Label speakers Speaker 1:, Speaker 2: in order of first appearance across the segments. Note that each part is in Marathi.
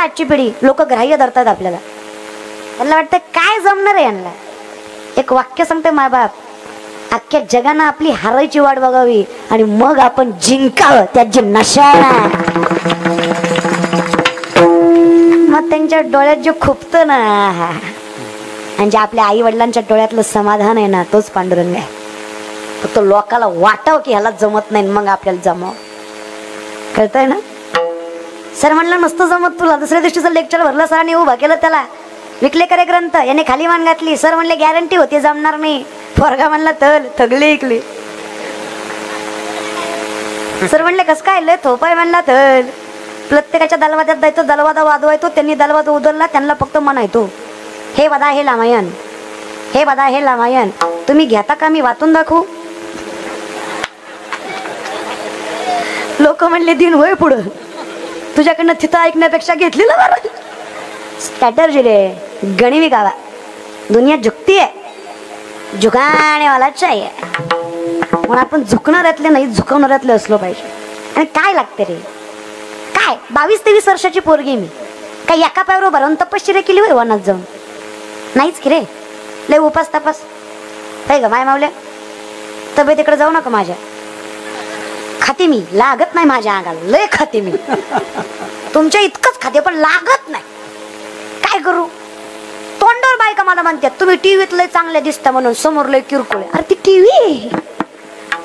Speaker 1: आजची पिढी, लोक ग्राह्य धरतात आपल्याला. त्यांना वाटतं काय जमणार आहे यांना. एक वाक्य सांगते मायबाप, अख्ख्या जगानं आपली हारायची वाट बघावी आणि मग आपण जिंकावं त्याची नशा. मग त्यांच्या डोळ्यात जे खुपतं ना, म्हणजे आपल्या आई वडिलांच्या डोळ्यातलं समाधान आहे ना, तोच पांडुरंग आहे. फक्त लोकाला वाटाव की ह्याला जमत नाही, मग आपल्याला जमाव. कळतंय ना. सर म्हणलं नसतं जमत तुला. दुसऱ्या दिवशीचं लेक्चर भरलं सरांनी, उभा केलं त्याला. विकलेकरे ग्रंथ याने खाली मान घातली. सर म्हणले गॅरंटी होती जमणार नाही. पोरगा म्हणला तल थगली इकली. सर म्हणले कस काय लय थोपाय म्हणला तल. प्रत्येकाच्या दलवाद्यात जायचं, दलवादा वाजवायचो. त्यांनी दलवादा उधळला, त्यांना फक्त म्हणायचो हे वदा हे रामायण, हे वदा हे रामायण. तुम्ही घेता का मी वाचून दाखवू. लोक म्हणले दिन होय पुढं, तुझ्याकडनं तिथं ऐकण्यापेक्षा घेतलेलं बरं. स्ट्रॅटर्जी रे, गणिमी गावा. दुनिया झुकती आहे, झुकाने वाला चाहिए. म्हणून आपण झुकणाऱ्यातले नाही, झुकवणाऱ्यातले असलो पाहिजे. आणि काय लागते रे, काय 22-23 वर्षाची पोरगी मी, काय एका पायावर भरून तपश्चर्या केली होय वनात जाऊन. नाहीच की रे, लय उपास तपास काय ग माय मावल्या. तब्येतीकडे जाऊ नका माझ्या. खाते मी, लागत नाही माझ्या अंगाला. लय खाते मी, तुमच्या इतकंच खाते पण लागत नाही. काय करू. तोंडावर बायका मला म्हणतात तुम्ही टीव्हीत लय चांगले दिसता म्हणून, समोर लय किरकोळ. अरे ती टीव्ही,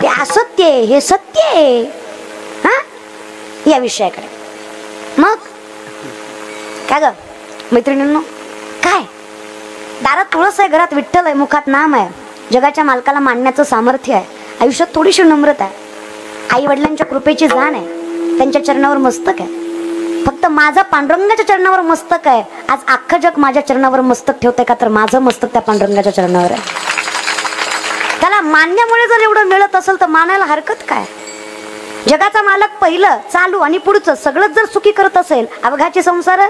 Speaker 1: ते असत्य आहे, हे सत्य आहे. हा या विषयाकडे मग काय ग मैत्रिणींनो. काय दारात तुळस आहे, घरात विठ्ठल आहे, मुखात नाम आहे. जगाच्या मालकाला मांडण्याचं सामर्थ्य आहे. आयुष्यात थोडीशी नम्रता आहे. आई वडिलांच्या कृपेची जाण आहे. त्यांच्या चरणावर मस्तक आहे. फक्त माझा पांडुरंगाच्या चरणावर मस्तक आहे. आज अख्खं जग माझ्या चरणावर मस्तक ठेवतंय का, तर माझं मस्तक त्या पांडुरंगाच्या चरणावर आहे. त्याला मानण्यामुळे जर एवढं मिळत असेल तर मानायला हरकत काय. जगाचा मालक पहिलं, चालू आणि पुढचं सगळं जर सुखी करत असेल, अवघाचे संसार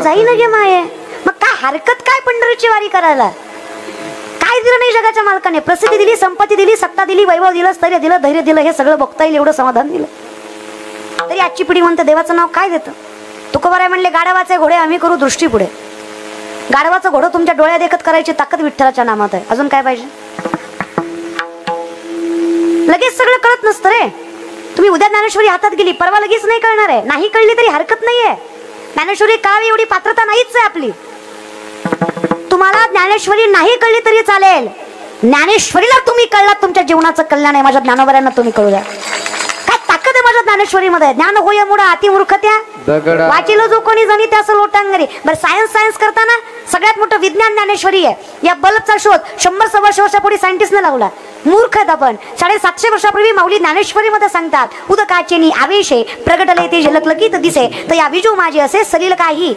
Speaker 1: जाई ना गे माये. मग काय हरकत काय पंढरीची वारी करायला. काय दिलं नाही जगाच्या मालकाने. प्रसिद्धी दिली, संपत्ती दिली, सत्ता दिली, वैभव दिलं, स्थैर्य दिलं, धैर्य दिलं. हे सगळं बघता येईल एवढं समाधान दिलं. तरी आजची पिढी म्हणते देवाचं नाव काय देतं. तुकोबाराय म्हणले गाढवाचे घोडे आम्ही करू दृष्टी पुढे. गाढवाचं घोडं तुमच्या डोळ्या देखत करायची ताकद विठ्ठलाच्या नामात आहे. अजून काय पाहिजे. लगेच सगळं कळत नसतं रे. तुम्ही उद्या ज्ञानेश्वरी हातात गेली, परवा लगेच नाही कळणार आहे. नाही कळली तरी हरकत नाहीये. ज्ञानेश्वरी कळावी एवढी पात्रता नाहीच आहे आपली. तुम्हाला ज्ञानेश्वरी नाही कळली तरी चालेल. ज्ञानेश्वरीला तुम्ही कळलात, तुमच्या जीवनाचं कल्याण आहे. माझ्या ज्ञानोबऱ्यांना तुम्ही कळू द्या. काय ताकद आहे माझ्या ज्ञानेश्वरीमध्ये. ज्ञान होय मुडा अति मूर्खत्या वाचिलो जो कोणी जणी त्या असं लोटांगरी. बरं सायन्स करताना सगळ्यात मोठं विज्ञान ज्ञानेश्वरी आहे. या बल्बचा शोध 100-125 वर्षापूर्वी सायंटिस्टने लावला. मूर्ख आहेत आपण. 750 वर्षापूर्वी माऊली ज्ञानेश्वरी मध्ये सांगतात उदकाचे आवेशे प्रगटले ते झलकलकीत दिसे तर या विजू माझे असे सलील काही.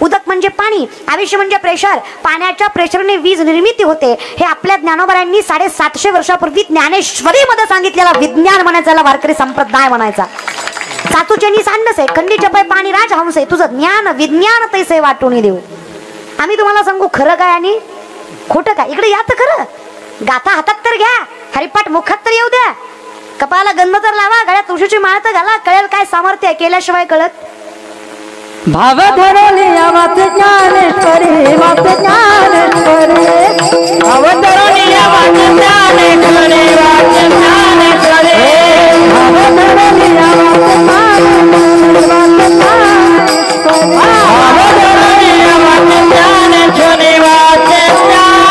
Speaker 1: उदक म्हणजे पाणी, आवेश म्हणजे प्रेशर. पाण्याच्या प्रेशरने वीज निर्मिती होते. हे आपल्या ज्ञानोबरांनी 750 वर्षापूर्वी ज्ञानेश्वरी मध्ये सांगितलेला विज्ञान म्हणायचा, वारकरी संप्रदाय म्हणायचा. सातूचेनी सांडसे खंडीचे पै पाणी राज हंसे तुझं ज्ञान विज्ञान तैसे वाटून देऊ. आम्ही तुम्हाला सांगू खरं काय आणि खोटं काय. इकडे या तर खरं. गाथा हातात तर घ्या, हरिपाठ मुखात तर येऊ द्या, कपाळाला गंध तर लावा, गळ्यात तुळशीची माळ तर घाला. कळेल काय सामर्थ्य केल्याशिवाय कळत.
Speaker 2: भाव धरली वाच ज्ञानेश्वरी, वाच ज्ञानेश्वरी, भाव धरली वाच ज्ञानेश्वरी, वाच ज्ञानेश्वरी, भाव धरली वाच ज्ञानेश्वरी, वाच ज्ञानेश्वरी, भाव धरली वाच ज्ञानेश्वरी, वाच ज्ञानेश्वरी.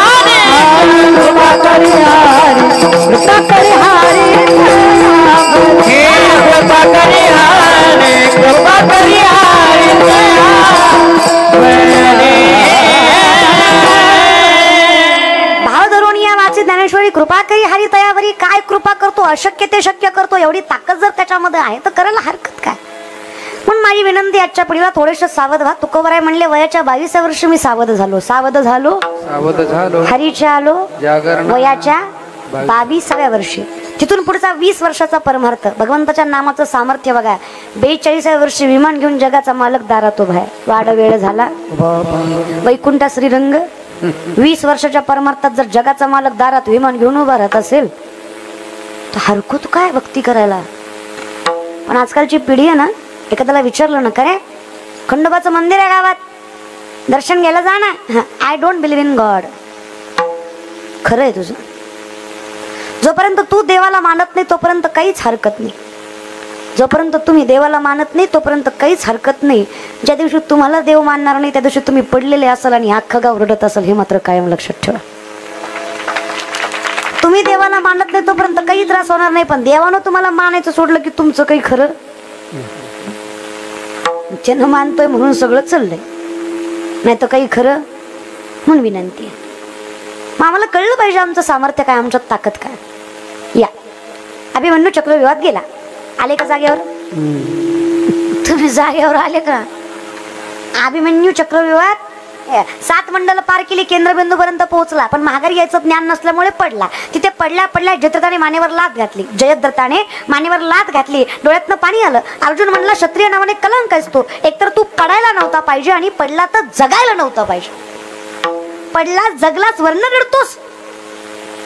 Speaker 2: कृपा करी हरी, कृपा करी हरी, कृपा करी हरी, कृपा करी हरी.
Speaker 1: भाव धरून या वाचे ज्ञानेश्वरी कृपा करी हरी तयावरी. काय कृपा करतो, अशक्य ते शक्य करतो. एवढी ताकद जर त्याच्यामध्ये आहे तर करायला हरकत काय. पण माझी विनंती आजच्या पिढीला थोडेसे सावध व्हा. तुकोबाराय म्हणले वयाच्या 22व्या वर्षी मी सावध झालो. सावध झालो हरीच्या आलो वयाच्या 22व्या वर्षी. तिथून पुढचा 20 वर्षाचा परमार्थ. भगवंताच्या नामाचं सामर्थ्य बघा. 42व्या वर्षी विमान घेऊन जगाचा मालक दारात उभा आहे. वाढ वेळ झाला वैकुंठा श्रीरंग. 20 वर्षाच्या परमार्थात जर जगाचा मालक दारात विमान घेऊन उभा राहत असेल तर हरकत काय भक्ती करायला. पण आजकालची पिढी आहे ना, एखाद्याला विचारलं ना, काय खंडोबाचं मंदिर आहे गावात, दर्शन घ्यायला जा ना. I don't believe in God. खरं आहे तुझं. जोपर्यंत तू देवाला मानत नाही तोपर्यंत काहीच हरकत नाही. जोपर्यंत तुम्ही देवाला मानत नाही तोपर्यंत काहीच हरकत नाही. ज्या दिवशी तुम्हाला देव मानणार नाही त्या दिवशी तुम्ही पडलेले असाल आणि अख्खं गाव रडत असाल, हे मात्र कायम लक्षात ठेवा. तुम्ही देवाला मानत नाही तोपर्यंत काही त्रास होणार नाही, पण देवानं तुम्हाला मानायचं सोडलं की तुमचं काही खरं. ज्यानं मानतोय म्हणून सगळं चाललंय, नाही तर काही खरं. म्हणून विनंती आहे, मग आम्हाला कळलं पाहिजे आमचं सामर्थ्य काय, आमच्यात ताकद काय. या अभिमन्यू चक्रव्यूहात गेला. आले का जागेवर? तुम्ही जागेवर आले का? अभिमन्यू चक्रव्यूहात 7 मंडल पार केली, केंद्रबिंदू पर्यंत पोहोचला, पण माघारी यायचं ज्ञान नसल्यामुळे पडला. तिथे पडल्या जयद्रथाने मानेवर लात घातली. जयद्रथाने मानेवर लात घातली, डोळ्यातनं पाणी आलं. अर्जुन म्हणला, क्षत्रिय नावाने कलंक असतो. एकतर तू पडायला नव्हता पाहिजे आणि पडला तर जगायला नव्हता पाहिजे. पडला जगलाच वर्ण रडतोस.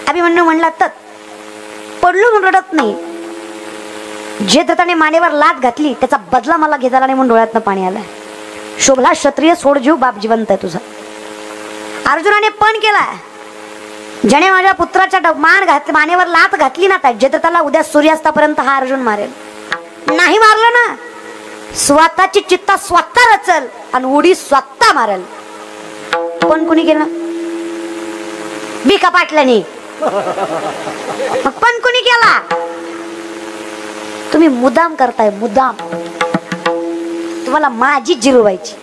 Speaker 1: अभिमन्यू म्हणला, तर पडलो म्हणून रडत नाही. जयद्रथाने मानेवर लात घातली, त्याचा बदला मला घेता नाही म्हणून डोळ्यातनं पाणी आलं. शोभला क्षत्रिय, सोड जीव, बाप जिवंत आहे तुझा. अर्जुनाने पण केला, ज्याने माझ्या पुत्राच्या मानेवर लात घातली ना, त्या जयद्रथाला उद्या सूर्यास्तापर्यंत हा अर्जुन मारेल. नाही मारलं ना, स्वतःची चित्ता स्वतः रचल आणि उडी स्वतः मारेल. पण कुणी केलं? बिका पाटल्याने. पण कुणी केला? तुम्ही मुदाम करताय, मुदाम. तुम्हाला माझी जिरवायची.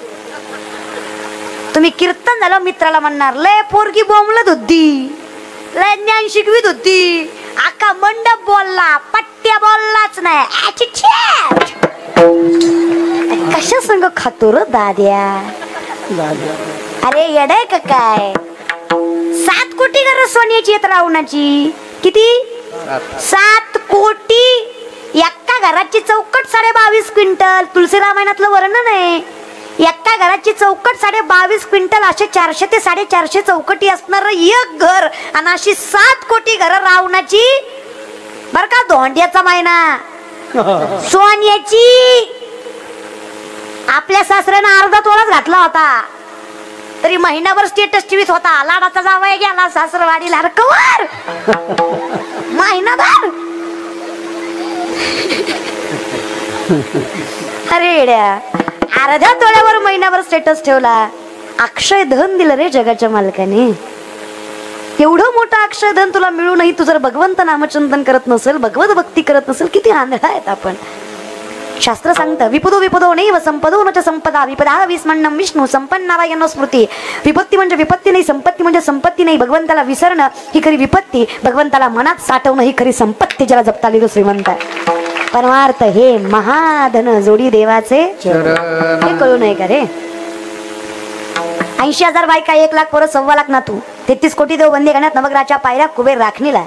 Speaker 1: तुम्ही कीर्तन झालं मित्राला म्हणणार, लय पोरगी बोंबलत होती, लय ज्ञान शिकवित होती, आका मंडप बोलला, पट्ट्या बोललाच नाही. कशा संग खातो र दाद्या? अरे येडाय का काय? 7 कोटी घर सोन्याची येत रावणाची. किती? 7 कोटी. एका घराची चौकट 22.5 क्विंटल. तुलसी रामायणातलं वर्णन आहे. एका घराची चौकट 22.5 क्विंटल. असे 400 ते 450 चौकटी असणार एक घर, आणि अशी 7 कोटी घर रावणाची. बर का, धोंड्याचा महिना सोन्याची. आपल्या सासऱ्यानं अर्धा तोळाच घातला होता, तरी महिनाभर स्टेटस टीव्हीत होता. लाडाचा जावई गेला सासरवाडीला, कवर महिनाभर. अरे येड्या, अर्ध्या तोळ्यावर महिनाभर स्टेटस ठेवला. अक्षय धन दिलं रे जगाच्या मालकाने. एवढं मोठं अक्षय धन तुला मिळूनही तू जर भगवंत नामचिंतन करत नसेल, भगवत भक्ती करत नसेल, किती आंधळा आहेत आपण. शास्त्र सांगतं, विपदो नैव संपदो न च संपदा, विपदा विस्मरणं विष्णू संपन्नारायण स्मृती. विपत्ती म्हणजे विपत्ती नाही, संपत्ती म्हणजे संपत्ती नाही. भगवंताला विसरणं ही खरी विपत्ती, भगवंताला मनात साठवणं ही खरी संपत्ती. ज्याला जपता लिहिलं श्रीमंत परमार्थ हे महाधन जोडी देवाचे हे कळू नये का रे? 80,000 बायका, 1 लाख पोरं, 1.25 लाख नातू, 33 कोटी देव बंदी करण्यात नवग्राच्या पायऱ्या कुबेर राखणीला.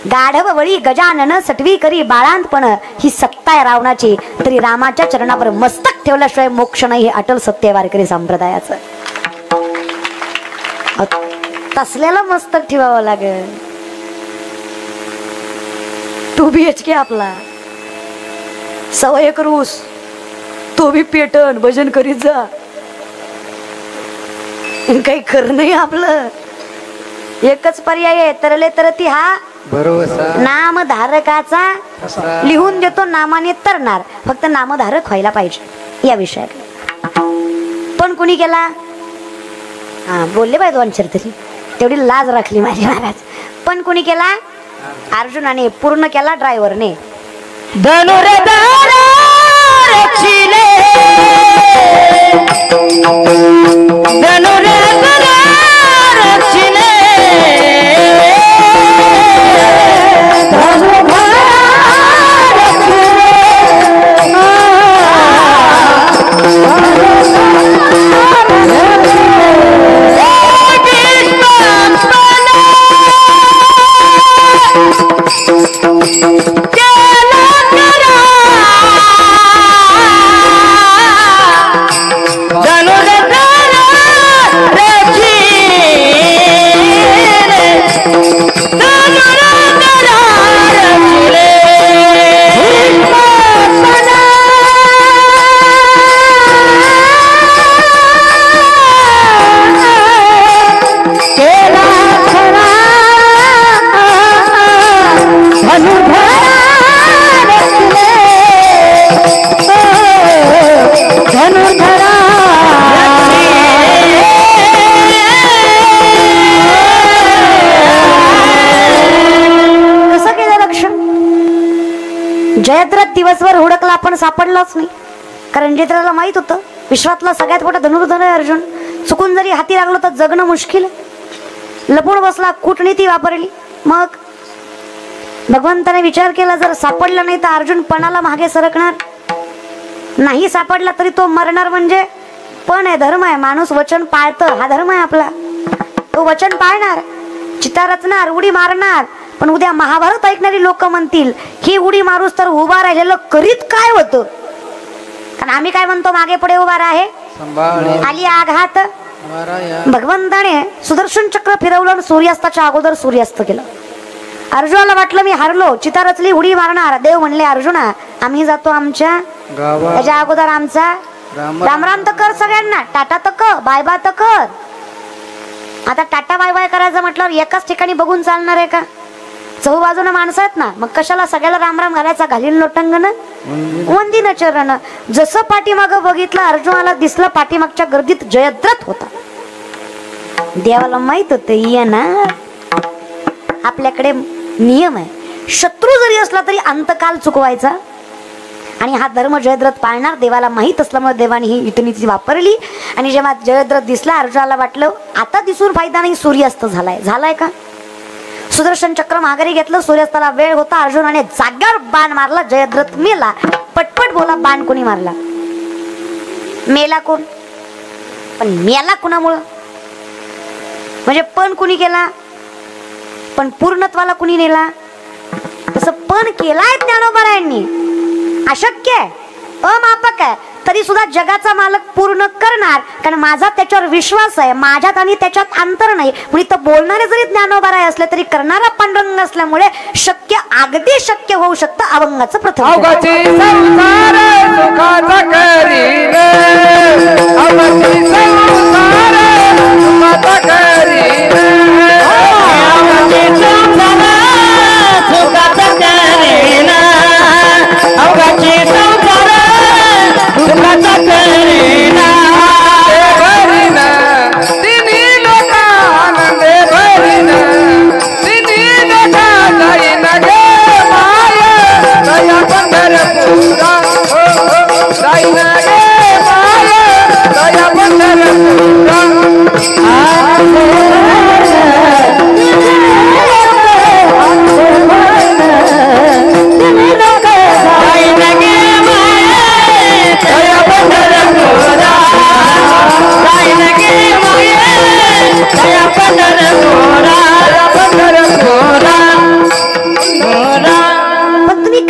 Speaker 1: गाढव वळी गजानन सटवी करी बाळांतपण, ही सत्ता आहे रावणाची. तरी रामाच्या चरणावर मस्तक ठेवल्याशिवाय मोक्ष नाही, हे अटल सत्य वारकरी संप्रदायाचं. तसल्याला मस्तक ठेवावं लागेल. 2 BHK आपला, 1.25 एकर ऊस, तो भी पेटन, भजन करीत जा. काही खरं नाही आपलं. एकच पर्याय आहे, तरले तरती हा
Speaker 2: भरोसा
Speaker 1: नामधारकाचा. लिहून देतो, नामाने तरणार, फक्त नामधारक व्हायला पाहिजे या विषयात. पण कुणी केला? हा बोलले पाहिजे 2 अक्षर तरी, तेवढी लाज राखली माझी महाराज. पण कुणी केला? अर्जुनाने. पूर्ण केला ड्रायव्हरने.
Speaker 2: धनुर्धर रक्षिले, धनुर्धर रक्षिले, धनुर्धर
Speaker 1: जयद्रथ दिवसभर हुडकला पण सापडलाच नाही. कारण जयद्रथला माहित होतं विश्वातला सगळ्यात मोठा धनुर्धर आहे अर्जुन. चुकून जरी हाती लागलो तर जगणं मुश्किल. लपून बसला, कूटनीती वापरली. मग भगवंताने विचार केला जर सापडला नाही तर अर्जुन पणाला मागे सरकणार. नाही सापडला तरी तो मरणार. म्हणजे पण आहे, धर्म आहे, माणूस वचन पाळतं, हा धर्म आहे आपला. तो वचन पाळणार, चिता रचणार, उडी मारणार. पण उद्या महाभारत ऐकणारी लोक म्हणतील ही उडी मारूस तर उभा राहिलेलं करीत काय होतं. कारण आम्ही काय म्हणतो, मागे पुढे उभा राहे, आली आघात. भगवंताने सुदर्शन चक्र फिरवलं आणि सूर्यास्ताच्या अगोदर सूर्यास्त केलं. अर्जुनाला वाटलं मी हारलो, चिता रचली, उडी मारणार. देव म्हणले अर्जुना आम्ही जातो आमच्या त्याच्या अगोदर आमचा राम राम तर कर सगळ्यांना, टाटा तर कर, बाय बाय तर कर. आता टाटा बाय बाय करायचं म्हटल्यावर एकाच ठिकाणी बघून चालणार आहे का. चहूबाजूने माणसं आहेत ना, मग कशाला सगळ्याला राम राम घालायचा. घालीन लोटंगण वंदिन चरण. जसं पाठीमागं बघितलं अर्जुनाला दिसलं पाठीमागच्या गर्दीत जयद्रथ होता. देवाला माहित होत येणार. आपल्याकडे नियम आहे, शत्रू जरी असला तरी अंतकाल चुकवायचा. आणि हा धर्म जयद्रथ पाळणार. देवाला माहित असल्यामुळे देवाने ही युतनीती वापरली. आणि जेव्हा जयद्रथ दिसला अर्जुनाला वाटलं आता दिसून फायदा नाही, सूर्यास्त झालाय. झालाय का. सुदर्शन चक्र माघारी घेतलं. सूर्यास्ताला वेळ होता. अर्जुनाने जाग्यावर बाण मारला. जयद्रथ मेला. पटपट बोला, बाण कोणी मारला. मेला कोण, पण मेला कुणामुळं. म्हणजे पण कुणी केला, पण पूर्णत्वाला कुणी नेला. तसं पण केलाय ज्ञानोबारायांनी. अशक्य आहे, अमापक आहे, तरी सुद्धा जगाचा मालक पूर्ण करणार. कारण माझा त्याच्यावर विश्वास आहे. माझ्यात आणि त्याच्यात अंतर नाही. म्हणून इथं बोलणारे जरी ज्ञानोबाराय असले तरी करणारा पांडुरंग असल्यामुळे शक्य, अगदी शक्य होऊ शकतं अभंगाचं प्रथम.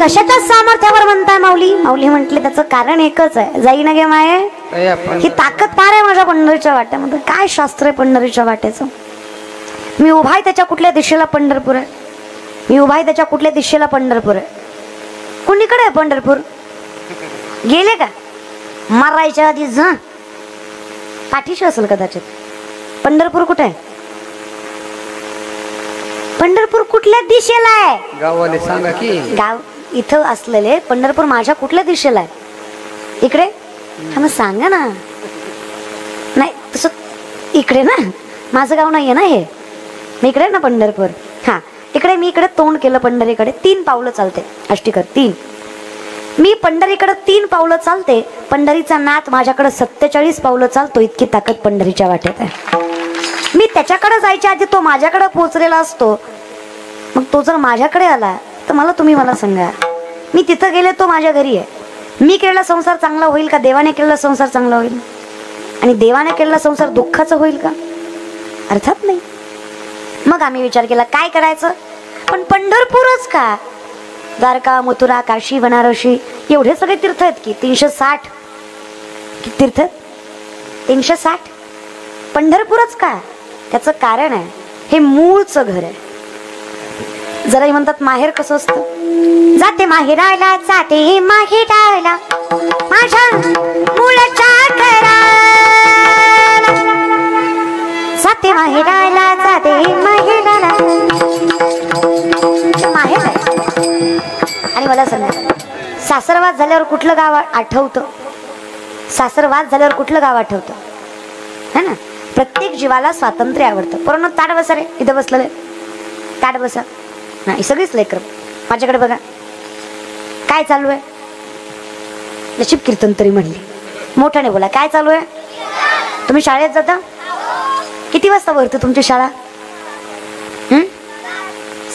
Speaker 1: कशाच्या सामर्थ्यावर म्हणताय माऊली. माऊली म्हटले त्याचं कारण एकच आहे, जाई ना गे माये. ही ताकद फार आहे माझ्या पंढरीच्या वाट्यामध्ये. काय शास्त्र आहे पंढरीच्या वाट्याचं. मी उभा आहे त्याच्या कुठल्या दिशेला पंढरपूर आहे. मी उभा आहे त्याच्या कुठल्या दिशेला पंढरपूर आहे. कुणीकडे आहे पंढरपूर. गेले का मारायच्या आधी जा पाठीशी असेल कदाचित. पंढरपूर कुठे आहे. पंढरपूर कुठल्या दिशेला आहे.
Speaker 2: गाववाले सांगा की.
Speaker 1: गाव इथं असलेले पंढरपूर माझ्या कुठल्या दिशेला आहे. इकडे. हा मग सांगा ना. नाही तसं इकडे ना, माझं गाव नाहीये ना हे. मी इकडे ना पंढरपूर. हा इकडे. मी इकडे तोंड केलं पंढरीकडे. 3 पावलं चालते. अष्टीकर 3. मी पंढरीकडे 3 पावलं चालते. पंढरीचा नाथ माझ्याकडे 47 पावलं चालतो. इतकी ताकद पंढरीच्या वाटेत आहे. मी त्याच्याकडे जायच्या आधी तो माझ्याकडे पोहोचलेला असतो. मग तो जर माझ्याकडे आला तर तुम्ही मला सांगा, मी तिथं गेले तो माझ्या घरी आहे. मी केलेला संसार चांगला होईल का. देवाने केलेला संसार चांगला होईल. आणि देवाने केलेला संसार दुःखाचा होईल का. अर्थात नाही. मग आम्ही विचार केला काय करायचं. पण पंढरपूरच का. द्वारका, मथुरा, काशी, बनारसी एवढे सगळे तीर्थ आहेत की 360 तीर्थ. 360 पंढरपूरच का. त्याचं कारण आहे हे मूळचं घर आहे. जरा म्हणतात माहेर कसं असतं. जाते माहेराला, जाते माहेराला, माझ्या मूळच्या घराला. जाते माहेराला, जाते माहेराला. माहेर आहे. आणि मला सांगा सासरवास झाल्यावर कुठलं गाव आठवतं. सासरवास झाल्यावर कुठलं गाव आठवतं. है ना. प्रत्येक जीवाला स्वातंत्र्य आवडतं. पूर्ण ताट बसा रे. इथं बसलेलं ताट बसा. नाही सगळीच लेकर माझ्याकडे बघा. काय चालू आहे? नशीब कीर्तन तरी म्हणली. मोठ्याने बोला, काय चालू आहे? तुम्ही शाळेत जाता? किती वाजता भरते तुमची शाळा?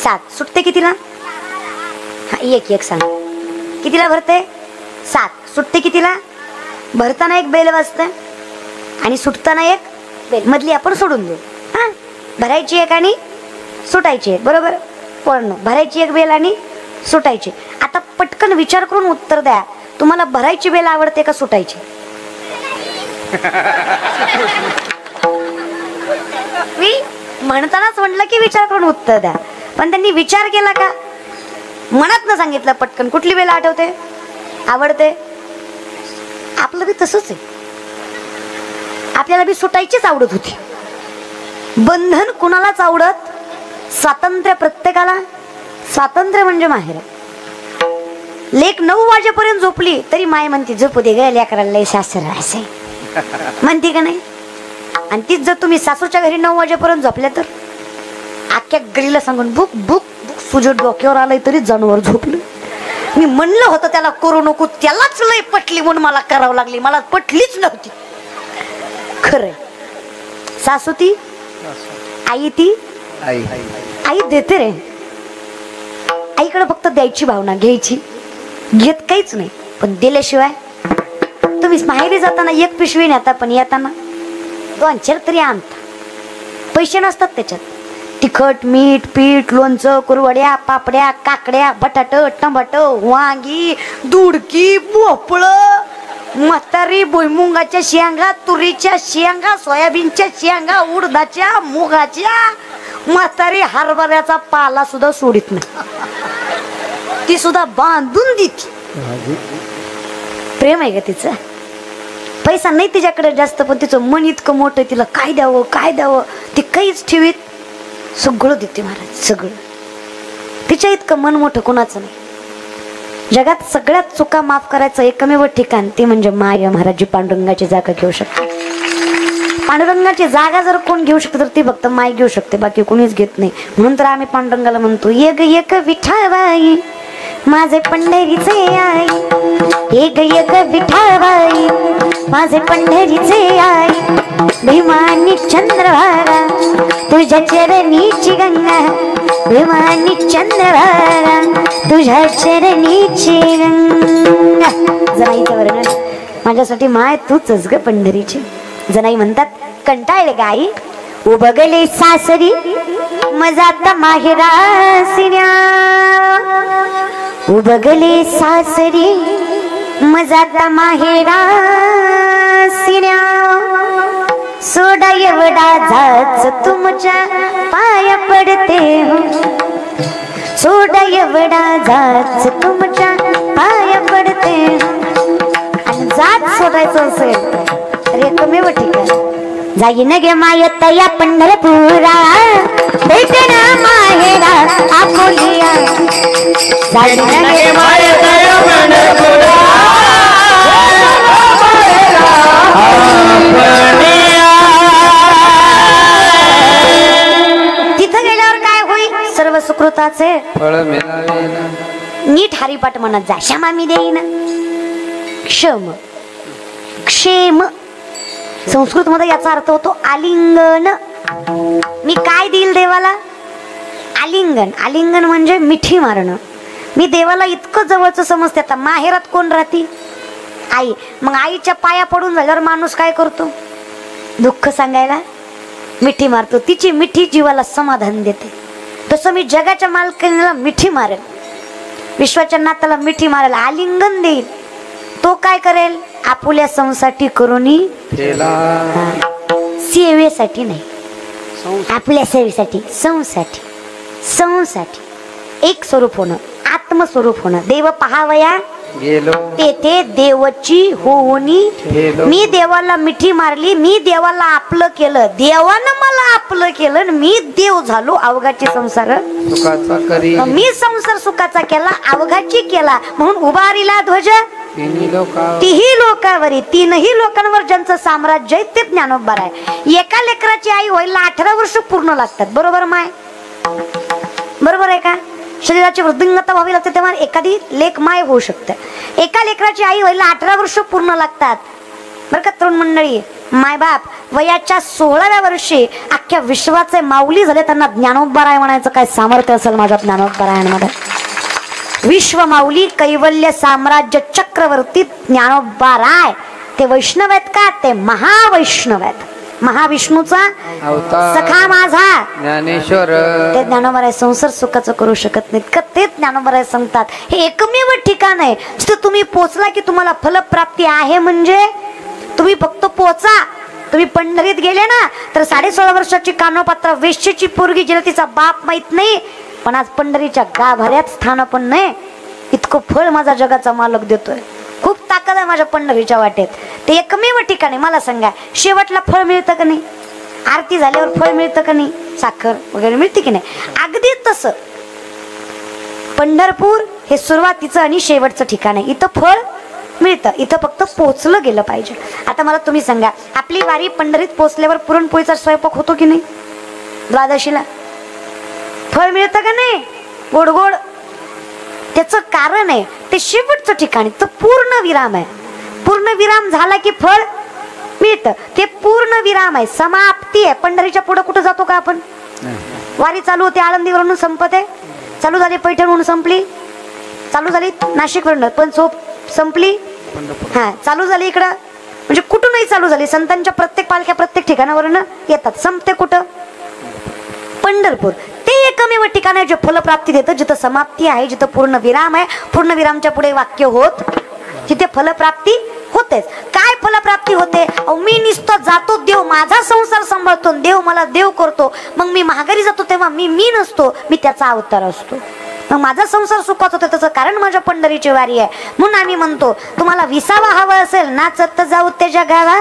Speaker 1: 7. सुटते कितीला? हा, एक सांग. कितीला भरते? 7. सुटते कितीला? भरताना एक बेल वाजते आणि सुटताना एक बेल. मधली आपण सोडून देऊ. हा, भरायची एक आणि सुटायची एक. बरोबर पळणं. भरायची एक बेल आणि सुटायची. आता पटकन विचार करून उत्तर द्या. तुम्हाला भरायची बेल आवडते का सुटायची? मी म्हणतानाच म्हटलं की विचार करून उत्तर द्या, पण त्यांनी विचार केला का? मनात न सांगितलं पटकन. कुठली बेल आठवते, आवडते? आपलं बी तसंच आहे. आपल्याला बी सुटायचीच आवडत होती. बंधन कुणालाच आवडत. स्वातंत्र्य प्रत्येकाला. स्वातंत्र्य म्हणजे माहेर. लेक 9 वाजेपर्यंत झोपली तरी माय म्हणते झोपू दे ग लेकराला, लय सासर असे म्हणते का नाही? आणि तीच जर तुम्ही सासूच्या घरी 9 वाजेपर्यंत झोपल्या तर अख्ख्या गलीला सांगून बुक बुक बुक तुझ्या डोक्यावर आलंय तरी जनावर झोपलं. मी म्हणलं होतं त्याला करू नको, त्यालाच लय पटली म्हणून मला करावं लागली. मला पटलीच नव्हती. खरंय. सासू ती, आई ती. आई देते रे. आईकडे फक्त द्यायची भावना, घ्यायची. घेत काहीच नाही, पण दिल्याशिवाय. तुम्ही माहेरी जाताना 1 पिशवी नेता, पण येताना 2-4 तरी आणता. पैसे नसतात त्याच्यात. तिखट, मीठ, पीठ, लोणचं, कुरवड्या, पापड्या, काकड्या, बटाट, टमाट, वांगी, दुडकी, भोपळ, म्हातारी भुईमुंगाच्या शेंगा, तुरीच्या शेंगा, सोयाबीनच्या शेंगा, उडदाच्या, मुगाच्या. म्हातारी हरभऱ्याचा पाला सुद्धा सोडित नाही. ती सुद्धा बांधून देते. प्रेम आहे का तिचं? पैसा नाही तिच्याकडे जास्त, पण तिचं मन इतकं मोठं. तिला काय द्यावं काय द्यावं ती काहीच ठेवीत. सगळं देते महाराज, सगळं. तिच्या इतकं मन मोठं कोणाचं नाही. जगात सगळ्यात चुका माफ करायचं एकमेव ठिकाण ते म्हणजे माय. महाराज पांडुरंगाची जागा घेऊ शकते. पांडुरंगाची जागा जर कोण घेऊ शकते तर ती फक्त माय घेऊ शकते, बाकी कोणीच घेत नाही. म्हणून तर आम्ही पांडुरंगाला म्हणतो, एक एक विठाबाई माझे पंढरीचे आई. एक एक विठाबाई माझे पंढरीचे आई. भीमानी चंद्रभागा तुझ्या चरणीची गंगा. भीमानी चंद्रभागा तुझ्या चरणीची गंगा. जनाईचं वर्णन. माझ्यासाठी माय तूच ग पंढरीची. जनाई म्हणतात, कंटाळले गाई उबगले सासरी मजात माहेरासिन्या. उबगले सासरी मजात माहेरासिन्या. सोडा एवढा जाच तुमच्या पाया पडते हो. सोडा एवढा जाच तुमच्या पाया पडते. आणि जाच सोडायचं असेल तर एकमेव ठिकाण जाईन गे मायत या पंढरपुरा. भेटन माहेरा आपुलिया. जाईन गे मायत या पंढरपुरा. तिथं गेल्यावर काय होईल? सर्व सुकृताचे फळ मिळाले. नीट हरिपाठ म्हणत जा. क्षमा मी देईन. क्षम क्षेम. संस्कृत मध्ये याचा अर्थ होतो आलिंगन. मी काय देईल देवाला? आलिंगन. आलिंगन म्हणजे मिठी मारणं. मी देवाला इतकं जवळचं समजते. आता माहेरात कोण राहते? आई. मग आईच्या पाया पडून झाल्यावर माणूस काय करतो? दुःख सांगायला मिठी मारतो. तिची मिठी जीवाला समाधान देते. तसं मी जगाच्या मालकीला मिठी मारेल, विश्वाच्या नाताला मिठी मारेल, आलिंगन देईल. तो काय करेल? आपुल्या संसाठी करूनी, सेवेसाठी नाही, आपल्या सेवेसाठी, संसाठी. संसाठी एक स्वरूप होणं, आत्मस्वरूप होणं. देव पहावया गेलो तेथे देवाची होऊनी. मी देवाला मिठी मारली, मी देवाला आपलं केलं, देवानं मला आपलं केलं, मी देव झालो. अवघाची संसार सुखाचा करी. मी संसार सुखाचा केला, अवघाची केला. म्हणून उभारीला ध्वज तीही लोकांवरी. 3ही लोकांवर ज्यांचं साम्राज्य आहे ते ज्ञानोबा आहे. एका लेकराची आई व्हायला 18 वर्ष पूर्ण लागतात. बरोबर माय? बरोबर आहे का? शरीराची वृद्धिंगता व्हावी लागते तेव्हा एखादी लेक माय होऊ शकते. एका लेकराची आई व्हायला 18 वर्ष पूर्ण लागतात बरं का तरुण मंडळी. मायबाप वयाच्या 16व्या वर्षी अख्ख्या विश्वाचे माऊली झाले. त्यांना ज्ञानोबराय म्हणायचं काय सामर्थ्य असेल माझ्या ज्ञानोबरायांमध्ये. विश्व माऊली कैवल्य साम्राज्य चक्रवर्ती ज्ञानोबराय ते वैष्णव आहेत का? ते महावैष्णव आहेत. महाविष्णूचा सखा माझा
Speaker 2: ज्ञानेश्वर.
Speaker 1: ते ज्ञानोबराय संसार सुखाचं करू शकत नाहीत का ते ज्ञानोबराय सांगतात. हे एकमेव ठिकाण आहे जिथं तुम्ही पोचला की तुम्हाला फलप्राप्ती आहे. म्हणजे तुम्ही फक्त पोचा. तुम्ही पंढरीत गेले ना तर 16.5 वर्षाची कानोपात्रा वेश्येची पोरगी जिला तिचा बाप माहित नाही पण आज पंढरीच्या गाभाऱ्यात स्थान पण नाही. इतकं फळ माझा जगाचा मालक देतोय. खूप ताकद आहे माझ्या पंढरीच्या वाटेत. ते एकमेव ठिकाणी. मला सांगा शेवटला फळ मिळतं का नाही? आरती झाल्यावर फळ मिळतं का नाही? साखर वगैरे मिळते की नाही? अगदी तसं पंढरपूर हे सुरुवातीचं आणि शेवटचं ठिकाण आहे. इथं फळ मिळतं. इथं फक्त पोचलं गेलं पाहिजे. आता मला तुम्ही सांगा आपली वारी पंढरीत पोचल्यावर पुरणपोळीचा स्वयंपाक होतो की नाही? द्वादशीला फळ मिळतं का नाही? गोड गोड. त्याचं कारण आहे ते शेवटचं ठिकाणी तर पूर्ण विराम आहे. पूर्ण विराम झाला की फळ मिळतं. ते पूर्ण विराम आहे. समाप्ती आहे. पंढरीच्या पुढे कुठं जातो का आपण? वारी चालू होते आळंदीवरून संपते. चालू झाली पैठणहून संपली. चालू झाली नाशिकवरून पण संपली. हा चालू झाली इकडं म्हणजे कुठूनही चालू झाली. संतांच्या प्रत्येक पालख्या प्रत्येक ठिकाणावरून येतात. संपते कुठं? पंढरपूर. ते एकमेव ठिकाण आहे जे फलप्राप्ती देतं. जिथं समाप्ती आहे जिथं पूर्ण विराम आहे. पूर्ण विरामच्या पुढे वाक्य होत तिथे फलप्राप्ती होतेच. काय फलप्राप्ती होते? मी नुसतं जातो देव माझा संसार सांभाळतो देव मला देव करतो. मग मी महागारी जातो तेव्हा मी नसतो मी त्याचा अवतार असतो. मग माझा संसार सुखात होतो त्याचं कारण माझ्या पंढरीची वारी आहे. म्हणून आम्ही म्हणतो तुम्हाला विसावा हवा असेल नाचत जाऊ त्याच्या गावा.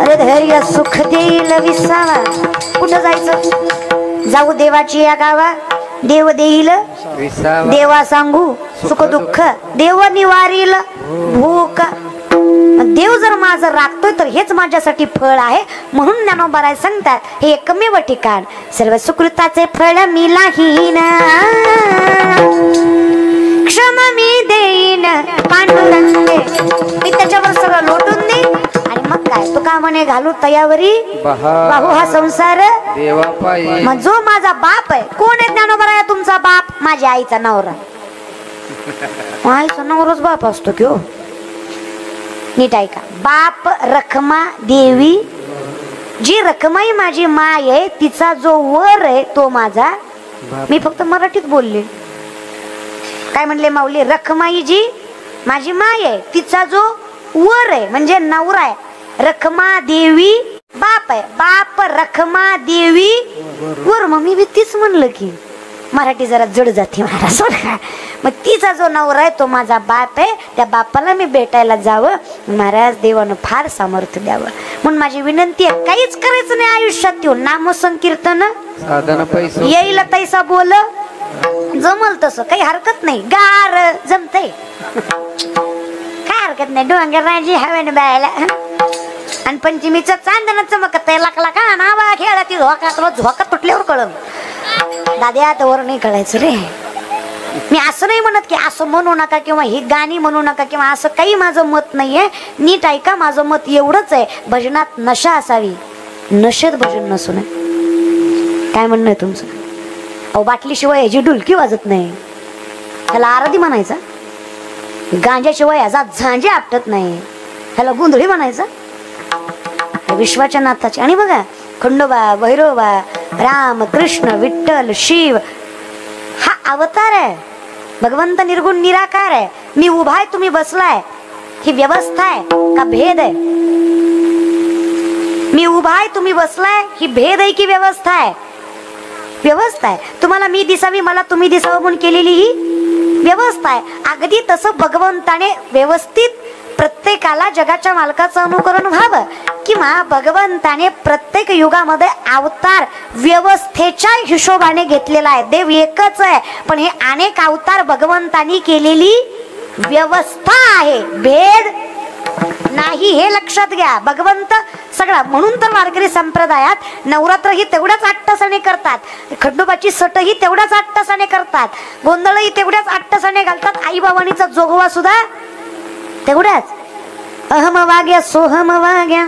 Speaker 1: अरे धैर्य सुख देईल विसावा. कुठं जायचं? जाऊ देवाची या गावा. देव देईल देवा सांगू सुख दुःख देव निवारील भूक. देव जर माझं राखतोय तर हेच माझ्यासाठी फळ आहे. म्हणून ज्ञानोबराय सांगतात हे एकमेव ठिकाण सर्व सुकृताचे फळ मिलाहीन क्षम मी देईन पांडुरंगे. मी त्याच्यावर सगळं लोटून देईन आणि मग काय तू का म्हणे घालू तयावरी बाहू हा संसार देवापायी. मग जो माझा बाप आहे कोण आहे? ज्ञानोबराय तुमचा बाप. माझ्या आईचा नवरा. आईचा नवराच बाप असतो की हो. नीट ऐका. बाप रखमा देवी. जी रखमाई माझी माय आहे तिचा जो वर आहे तो माझा. मी फक्त मराठीत बोलले. काय म्हणले माऊली? रखमाई जी माझी माय आहे तिचा जो वर आहे म्हणजे नवरा आहे. रखमा देवी बाप आहे. बाप रखमा देवी वर. मग मी तीच म्हणलं की मराठी जरा जड जाते महाराज. मग तिचा जो नवरा आहे तो माझा बाप आहे. त्या बापाला मी भेटायला जावं. महाराज देवानं फार सामर्थ्य द्यावं. म्हणून माझी विनंती आहे काहीच करायचं नाही आयुष्यात. येऊन नामसंकीर्तन येईल तैसा बोल जमल तसं काही हरकत नाही. गार जमतय काय हरकत नाही. डोंगराची हवेने बायला आणि पंचमीचं चांदन चमकत लाकला का नावा खेळा ती झोका तुटल्यावर कळलं. दाद्या त्यावर नाही कळायचं रे. मी असं नाही म्हणत की असं म्हणू नका किंवा ही गाणी म्हणू नका किंवा असं काही माझं मत नाहीये. नीट ऐका. माझं मत एवढंच आहे भजनात नशा असावी. नशेत भजन नसू नये. काय म्हणणं आहे तुमचं? अहो बाटलीशिवाय ह्याची डुलकी वाजत नाही. ह्याला आरती म्हणायचा. गांजाशिवाय ह्याचा झांजे आपटत नाही. ह्याला गुंधळी म्हणायचा. विश्वाच्या नाथाची. आणि बघा खंडोबा भैरोबा राम कृष्ण विठ्ठल शिव हा अवतार आहे. भगवंत निर्गुण निराकार आहे. मी उभा आहे तुम्ही बसलाय. ही व्यवस्था आहे का भेद आहे? मी उभा आहे तुम्ही बसलाय ही भेद आहे की व्यवस्था आहे? व्यवस्था आहे. तुम्हाला मी दिसावी मला तुम्ही दिसावं म्हणून केलेली ही व्यवस्था आहे. अगदी तसं भगवंताने व्यवस्थित प्रत्येकाला जगाच्या मालकाचं अनुकरण व्हावं किंवा भगवंताने प्रत्येक युगामध्ये अवतार व्यवस्थेच्या हिशोबाने घेतलेला आहे. देव एकच आहे पण हे अनेक अवतार भगवंतानी केलेली व्यवस्था आहे. भेद नाही हे लक्षात घ्या. भगवंत सगळा म्हणून तर वारकरी संप्रदायात नवरात्र ही तेवढ्याच 8 तासाने करतात, खंडोबाची सट ही तेवढ्याच 8 तासाने करतात, गोंधळ ही तेवढ्याच 8 तासाने घालतात, आई बाबानीचा जोगवा सुद्धा तेवढ्याच. अहम वाग्या सोहम वाग्या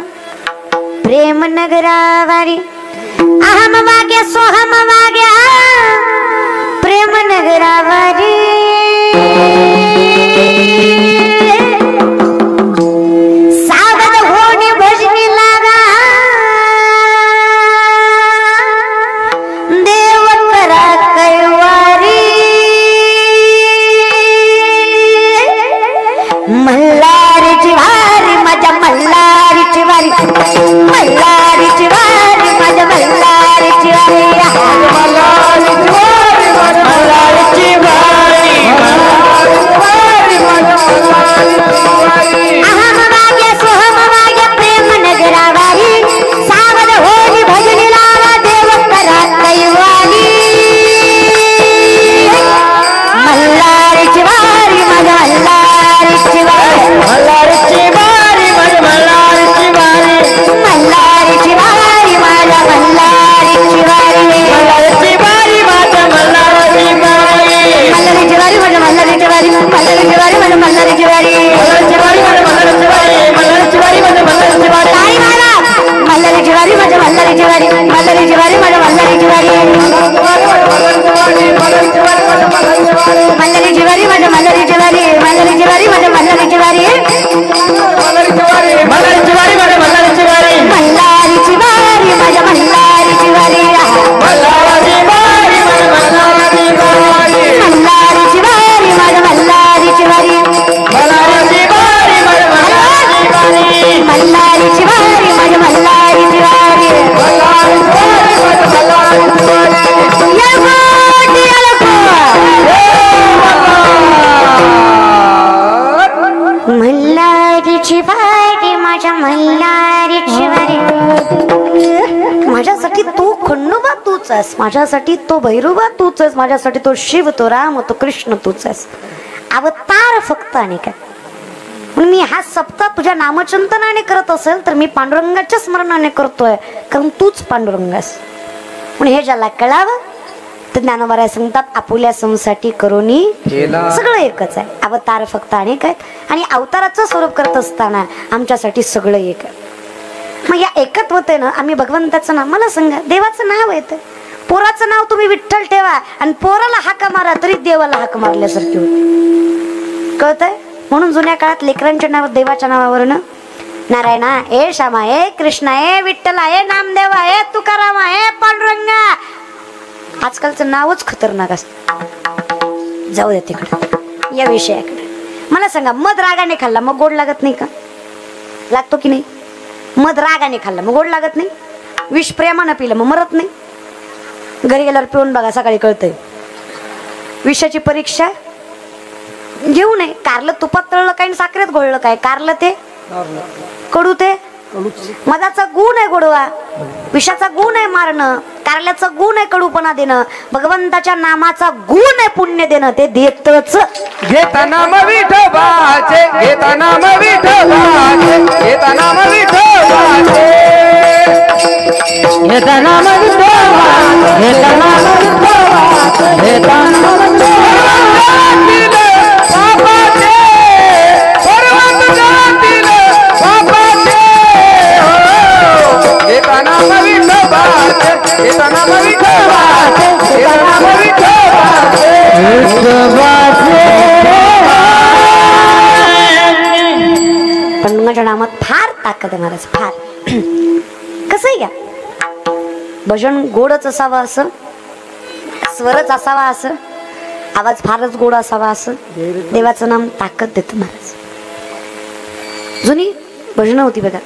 Speaker 1: प्रेम नगरावारी, अहम वाग्या सोहम वाग्या प्रेम नगरावारी. सावध होणे भजनी लागा देव करा कैवारी. मल्हारीची वारी माझ्या मल्हारीची वारी, मल्हारीची वारी माझ्या मल्हारीची वारी.
Speaker 2: मल्हारीची वारी माझ्या मल्हारीची वारी, मल्हारीची वारी माझ्या मल्हारीची वारी.
Speaker 1: अहम वाग्या सोहम वाग्या प्रेम नगरावारी, सावध होनी भजनी लावा देव करा कैवारी. मल्हारीची वारी माझ्या मल्हारीची वारी,
Speaker 2: मल्हारीची वारी माझ्या मल्हारीची वारी,
Speaker 1: मल्हारीची वारी माझ्या मल्हारीची वारी.
Speaker 2: मल्हारीची वारी माझ्या मल्हारीची वारी,
Speaker 1: मल्हारीची वारी माझ्या मल्हारीची वारी, मल्हारीची वारी माझ्या मल्हारीची वारी.
Speaker 2: मल्हारीची वारी माझ्या मल्हारीची वारी, मल्हारीची वारी माझ्या मल्हारीची वारी.
Speaker 1: ताई मारा. मल्हारीची वारी माझ्या मल्हारीची वारी, मल्हारीची वारी माझ्या मल्हारीची वारी.
Speaker 2: मल्हारीची वारी माझ्या मल्हारीची वारी,
Speaker 1: मल्हारीची वारी माझ्या मल्हारीची वारी, मल्हारीची वारी माझ्या मल्हारीची वारी.
Speaker 2: मल्हारीची वारी, मल्हारीची वारी माझ्या मल्हारीची वारी,
Speaker 1: मल्हारीची वारी माझ्या मल्हारीची वारी.
Speaker 2: मल्हारीची वारी माझ्या मल्हारीची वारी,
Speaker 1: मल्हारीची वारी माझ्या मल्हारीची वारी,
Speaker 2: मल्हारीची वारी माझ्या मल्हारीची वारी,
Speaker 1: मल्हारीची वारी माझ्या मल्हारीची वारी.
Speaker 2: मल्हारीची वारी माझ्या मल्हारीची वारी.
Speaker 1: या गोटी अलको. मल्हारीची वारी माझ्या मल्हारीची वारी. माझ्यासाठी तो खंडोबा तूच आहेस, माझ्यासाठी तो भैरोबा तूच आहेस, माझ्यासाठी तो शिव, तो राम, तो कृष्ण तूच आहेस. अवतार फक्त आणि काय. म्हणून मी हा सप्ताह तुझ्या नामचिंतनाने करत असेल तर मी पांडुरंगाच्या स्मरणाने करतोय, कारण तूच पांडुरंग आहेस. म्हणून हे ज्याला कळावं तर ज्ञानोबा सांगतात आपुल्या संसाठी करोनी सगळं एकच आहे. अवतार फक्त अनेक आहेत आणि अवताराचं स्वरूप करत असताना आमच्यासाठी सगळं एक आहे. मग या एकत्वतेनं आम्ही भगवंताचं नाव, मला सांगा देवाचं नाव येतं, पोराचं नाव तुम्ही विठ्ठल ठेवा आणि पोराला हाका मारा तरी देवाला हाक मारल्यासारखी होती. कळतंय? म्हणून जुन्या काळात लेकरांच्या नाव देवाच्या नावावरनं नारायणा, ए श्यामा, ए कृष्णा, ए विठ्ठला, ए नामदेवा, ए तुकारामा, ए पांडुरंगा. आजकालचं नावच खतरनाक असतं. जाऊ दे तिकडे, या विषयाकडे. मला सांगा मध रागाने खाल्ला मग गोड लागत नाही का? लागतो की नाही? मध रागाने खाल्ला मग गोड लागत नाही. विष प्रेमानं पिलं मग मरत नाही. घरी गेल्यावर पिऊन बघा, सकाळी कळतंय. विषाची परीक्षा घेऊ नये. कारलं तुपात तळलं काय, साखरेत घोळलं काय? कारलं ते कडू, ते मधाचा गुण आहे गोडवा, विषाचा गुण आहे मारणं, कारल्याचा गुण आहे कडूपणा देणं, भगवंताच्या नामाचा गुण आहे पुण्य देणं, ते देतच.
Speaker 2: घेता नाम विठोबाचे, घेता नाम विठोबाचे, घेता नाम विठोबाचे, घेता नाम विठोबाचे, घेता नाम विठोबाचे, घेता नाम विठोबाचे. बाबाचे सर्वात जातील बाबाचे, घेता नाम विठोबाचे, घेता नाम विठोबाचे, घेता नाम विठोबाचे, विठोबाचे.
Speaker 1: पांडुरंगाच्या नामात फार ताकद आहे महाराज, फार. कसंही घ्या, भजन गोडच असावं असं, स्वरच असावा असं, आवाज फारच गोड असावा असं, देवाचं नाम ताकद देतं महाराज. जुनी भजनं होती बघा.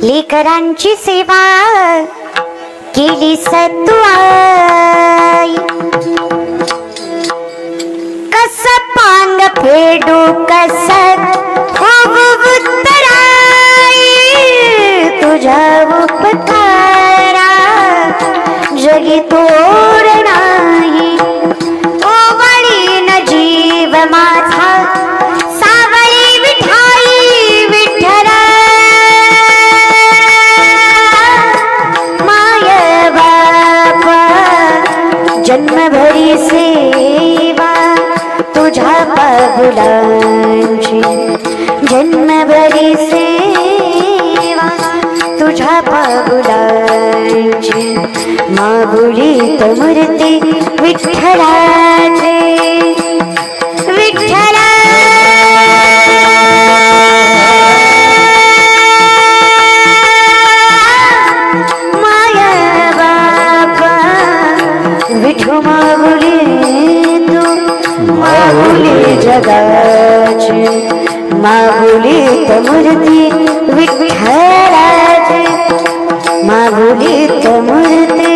Speaker 1: लेकरांची सेवा केली सतुआई, कस पांग फेडू कस तुझ्या उपकारा जगी तोड नाही. ओवळीन जीव माझा सावळी विठाई पाबुलांची जन्मभरी सेवा तुझ्या पाबुलांची मागुलीत मूर्ती विठ्ठलाचे विठ्ठला माया बाबा विठू मागुली तू मागुली जगाची मागुलीत मूर्ती विठ्ठलाची मागुलीत मूर्ती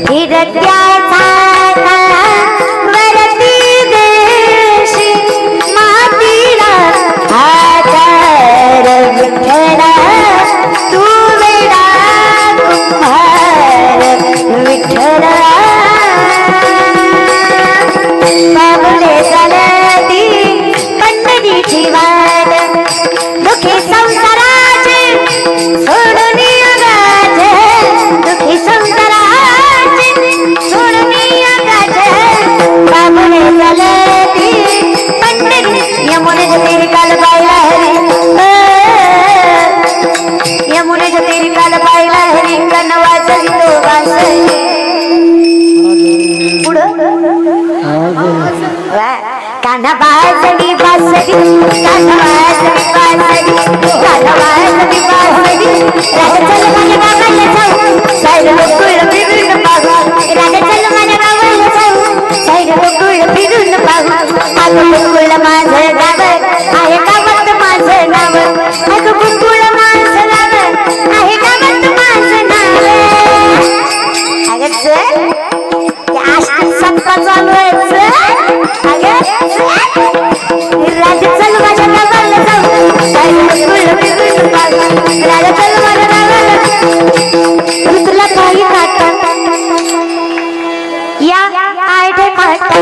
Speaker 1: हिरड्याचा वरती देशी मातीला आधार विठ्ठला तू वेडा कुंभार विठ्ठला बाबुले चालती पंढरीची वाट दुःखी संसाराचे सोडून युगाचे दुःखी संसाराचे सोडून युगाचे बाबुले चालती पंढरी यमुनेच्या तेरी काल पाहिला हरी यमुनेच्या तेरी काल पाहिला हरी कन वाजली तो वाजली पुढं कान्हा बाजली बाजली कान्हा बाजली बाजली कान्हा बाजली बाजली राजा चल माझ्या गावाला जाऊ साईड गोकुळ फिरून पाहू राजा चल माझ्या गावाला जाऊ साईड गोकुळ फिरून पाहू अगं गोकुळ माझं गाव आहे गावात माझं नाव अगं गोकुळ माझं नाव आहे गावात माझं नाव अगं चल आष्टी संपा चालू आहे राजा चल माझ्या गावाला जाऊ राजा चल माझ्या गावाला तुला काही काटा या आठे पाटा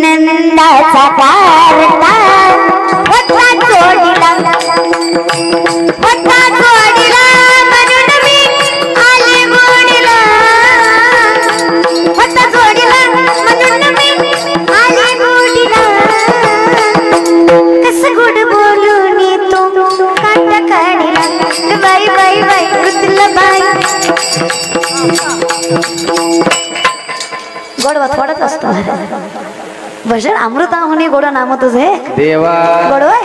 Speaker 1: नंदाचा कारटा होता जोडीला म्हणून मी आले गोडीला होता जोडीला म्हणून मी आले गोडीला कस गोड बोलून तू काटा काढीला बाई बाई बाई रुतला बाई गोडवा थोडंच असतो भजन अमृताहुनी गोड नाम तुझे
Speaker 2: देवा
Speaker 1: गोडवा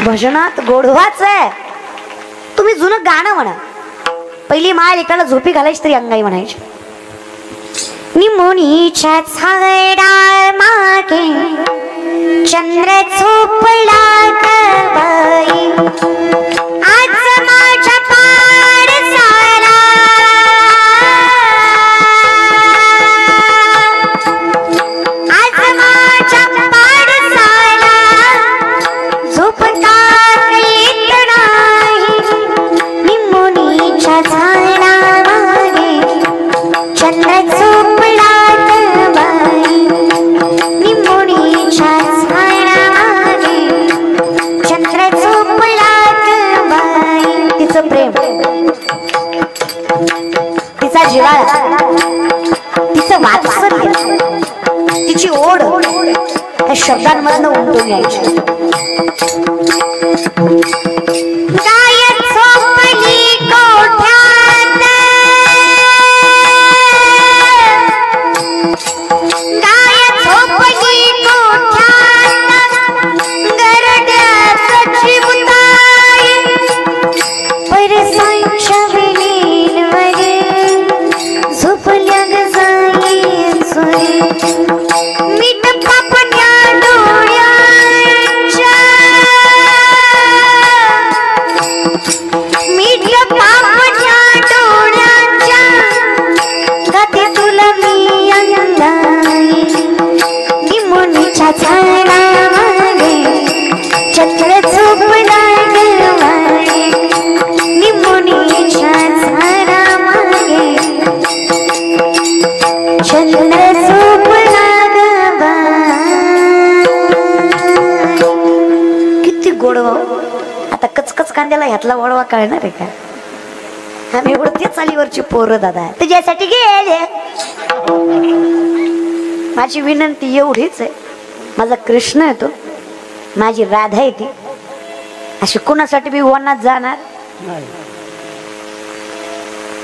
Speaker 1: भजनात गोडवाच आहे तुम्ही जुनं गाणं म्हणा पहिली माय लेकराला झोपी घालायची तरी अंगाई म्हणायची निमोनीच्या झाडा मागे चंद्र झोपला बाई आज माझ्या पाडसाला आज माझ्या पाडसाला झोपता येत नाही निमोनीच्या झाडा मागे चंद्र झोपला बाई निमोनीच्या झाडा मागे चंद्र झोपला बाई तिचं प्रेम तिचा जिव्हाळा तिचं वात्सल्य तिची ओढ त्या शब्दांमधनं उमटून यायची गाय झोपली कोठ्यात गाय झोपली कोठ्यात गरड्याचं चिमुताई परसांच्या वेळींवर झोपल्या ग जाई सुरे मीठ पापण्या डोळ्याच्या मीठ पापण्या डोळ्याच्या गाते तुला मी अंगाई निमोनीच्या झाडामागे चंद्र झोपला गवाई निमोनीच्या झाडामागे चंद्र झोपला गवाई किती गोडवा आता कचकच कांद्याला ह्यातला वळवा कळणार आहे का आम्ही एवढं ते चालीवरची पोरं दादा तुझ्यासाठी गेले माझी विनंती एवढीच आहे, माझा कृष्ण आहे तो, माझी राधा आहे ती, अशी कोणासाठी मी वनात जाणार?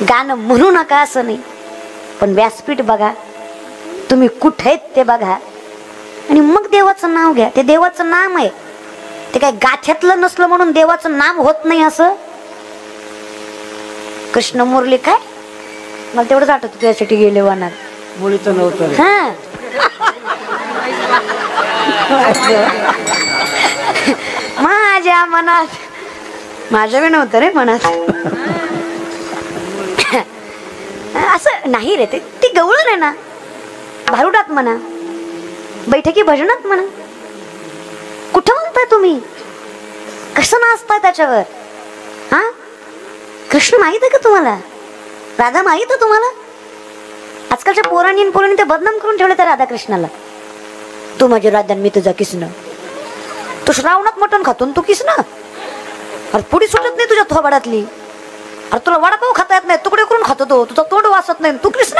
Speaker 1: गाणं म्हणू नका असं नाही, पण व्यासपीठ बघा, तुम्ही कुठे आहेत ते बघा, आणि मग देवाचं नाव घ्या. ते देवाचं नाम आहे, ते काय गाठ्यातलं नसलं म्हणून देवाचं नाम होत नाही असं. कृष्ण मुरली काय, मला तेवढंच आठवत तुझ्यासाठी गेले वनात.
Speaker 2: मुळीच नव्हतं रे.
Speaker 1: हा माझ्या मनात, माझ्या बी नव्हतं रे मनात. असं नाही रे, ते गवळण आहे ना, भारुडात म्हणा, बैठकी भजनात म्हणा, कुठं म्हणताय तुम्ही, कसं नाचताय त्याच्यावर? हा, कृष्ण माहित आहे का तुम्हाला? राधा माहित आहे तुम्हाला? आजकालच्या पोरांनी ते बदनाम करून ठेवले त्या राधाकृष्णाला. तू माझी राधा, मी तुझा कृष्ण. तू श्रावणात मटण खातो तू कृष्ण? अरे पुढी सुटत नाही तुझ्या थोबाडातली. अरे तुला वडापाव खाता येत नाही, तुकडे करून खातो तो, तुझा तोंड वाचत नाही, तू कृष्ण?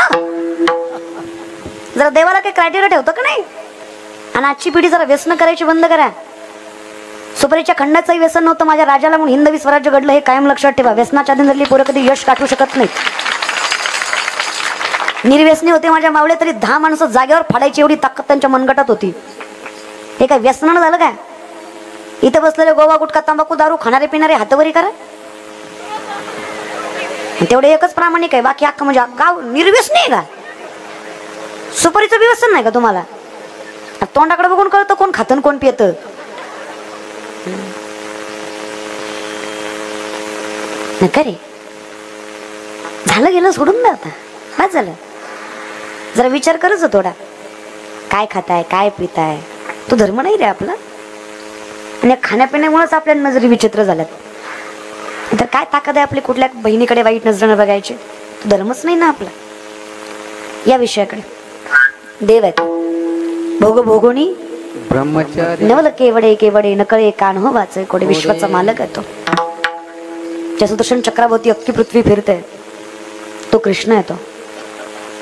Speaker 1: जरा देवाला काही क्रायटेरिया ठेवतं का नाही? आणि आजची पिढी जरा व्यसन करायची बंद करा. सुपारीच्या खंडाचंही व्यसन नव्हतं माझ्या राजाला, म्हणून हिंदवी स्वराज्य घडलं, हे कायम लक्षात ठेवा. व्यसनाच्या आधीनली पोरं कधी यश गाठू शकत नाही. निर्व्यसनी होते माझ्या मावळे, तरी 10 माणसं जागेवर फाडायची एवढी ताकद त्यांच्या मनगटात होती. हे काय व्यसनानं झालं काय? इथं बसलेले गोवा गुटखा तांबाखू दारू खाणारे पिणारे हातवरी करा, तेवढे एकच प्रामाणिक आहे, बाकी अख्खा म्हणजे गाव निर्व्यसनी आहे का? सुपारीचं व्यसन नाही का तुम्हाला? तोंडाकडे बघून कळतं कोण खातं कोण पियतं. नका रे, झालं गेलं सोडून द्या आता, बस झालं. जरा विचार करच थोडा, काय खाताय काय पिताय, तो धर्म नाही रे आपला. आणि खाण्यापिण्यामुळेच आपल्या नजरी विचित्र झाल्यात. तर काय ताकद आहे आपली कुठल्या बहिणीकडे वाईट नजरेनं बघायची? तो धर्मच नाही ना आपला. या विषयाकडे देव आहेत, भोग भोगोनी
Speaker 2: ब्रह्मचारी
Speaker 1: नवल केवडे केवडे नकळे कान हो वाचे कोडे. विश्वाचा मालक आहे तो, ज्या सुदर्शन चक्राभोवती अख्खी पृथ्वी फिरते, तो कृष्ण आहे. तो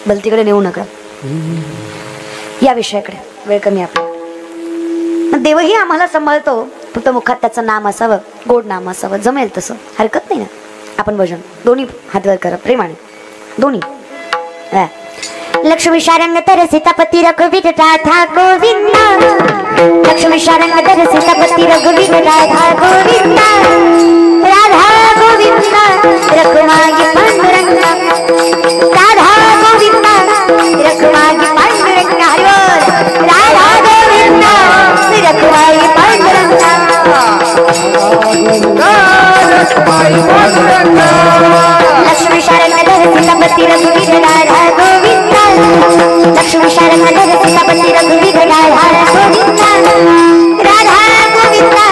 Speaker 1: भलतीकडे नेऊ नका. या विषयाकडे वेळ कमी आपला. देवही आम्हाला सांभाळतो, फक्त मुखात त्याचं नाम असावं, गोड नाम असावं, जमेल तसं, हरकत नाही ना. आपण भजन दोन्ही हातवर करा प्रेमाने, दोन्ही. लक्ष्मी शारंग तर सीतापती रघुवीर राधा गोविंदा, लक्ष्मी शारंग तर सीतापती रघुवीर राधा गोविंदा, राधा गोविंदा रघुमाई पांडुरंगा, राधा गोविंदा रघुमाई पांडुरंगा, राधा गोविंदा रघुमाई पांडुरंगा, लक्ष्मी शारंग तर सीतापती रघुवीर राधा गोविंदा, लक्ष्मी शारंग तर सीतापती रघुवीर राधा गोविंदा, राधा गोविंदा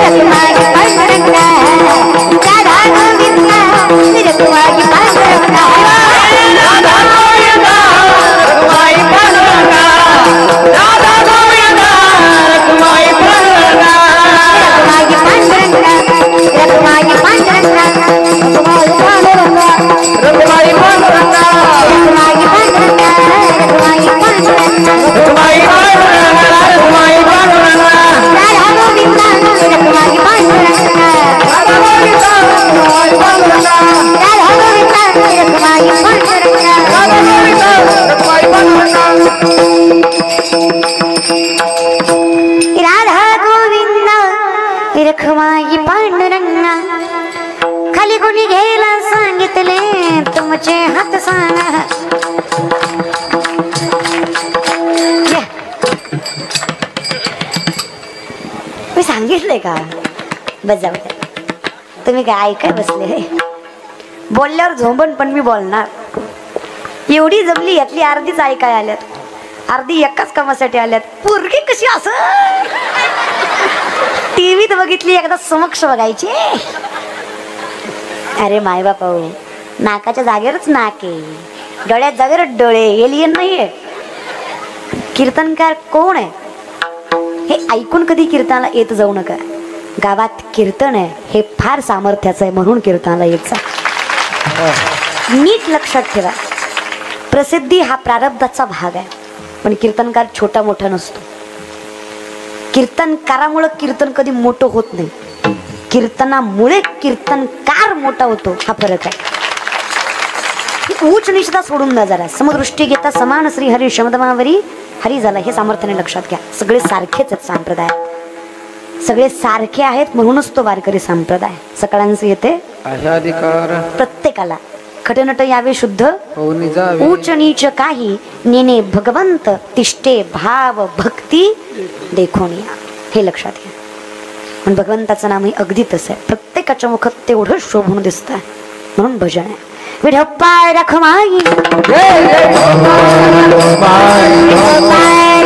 Speaker 1: रघुमाई पांडुरंगा, राधा गोविंदा रघुमाई पांडुरंगा, राधा गोविंदा रघुमाई पांडुरंगा, राधा गोविंदा रघुमाई पांडुरंगा, रघुमाई पांडुरंगा, रघुमाई पांडुरंगा, रघुमाई पांडुरंगा, रघुमाई पांडुरंगा, रघुमाई पांडुरंगा, रघुमाई पांडुरंगा, रघुमाई पांडुरंगा, रघुमाई पांडुरंगा, राधा गोविंदा रघुमाई पांडुरंगा, राधा गोविंदा रघुमाई पांडुरंगा, राधा गोविंदा रघुमाई पांडुरंगा, राधा गोविंदा रघुमाई पांडुरंगा, राधा गोविंदा रखमाई पांडुरंगा. खाली कोणी घ्यायला सांगितले तुमचे हात सांगा. मी सांगितलंय का? बस जाऊ द्या, तुम्ही काय ऐकाय बसले? बोलल्यावर झोंबण पण मी बोलणार. एवढी जमली, यातली अर्धीच ऐकाय आल्यात, अर्धी एकाच कामासाठी आल्यात. पोरगी कशी असं टीव्हीत बघितली, एकदा समक्ष बघायची. अरे माय बापा, नाकाच्या जागेवरच नाक आहे, डोळ्यात जागेवरच डोळे. एलियन नाहीये. कीर्तनकार कोण आहे हे ऐकून कधी कीर्तनाला येत जाऊ नका. गावात कीर्तन आहे हे फार सामर्थ्याचं आहे, म्हणून कीर्तनाला येत जा. नीट लक्षात ठेवा, प्रसिद्धी हा प्रारब्धाचा भाग आहे. पण कीर्तनकार छोटा मोठा नसतो. कीर्तनकारामुळे कीर्तन कधी मोठं होत नाही, कीर्तनामुळे कीर्तनकार मोठा होतो. हा फरक आहे. उच्च निष्ठा सोडून द्या जरा. समदृष्टी घेता समान श्री हरी शब्दमावरी हरी झाला. हे सामर्थ्याने लक्षात घ्या. सगळे सारखेच आहेत संप्रदाय, सगळे सारखे आहेत म्हणूनच तो वारकरी संप्रदाय. सकाळांचे येते
Speaker 2: आशाधिकार
Speaker 1: प्रत्येकाला खटनट यावे शुद्ध
Speaker 2: होऊन जावे.
Speaker 1: उच्च नीच काही नेने भगवंत तिष्ठे भाव भक्ती देखून या. हे लक्षात घ्या. पण भगवंताचं नाम हे अगदी तसं आहे. प्रत्येकाच्या मुखात तेवढं शोभून दिसत आहे म्हणून भजन आहे. विठप्पाय रखमाई
Speaker 2: जय जय
Speaker 1: विठप्पाय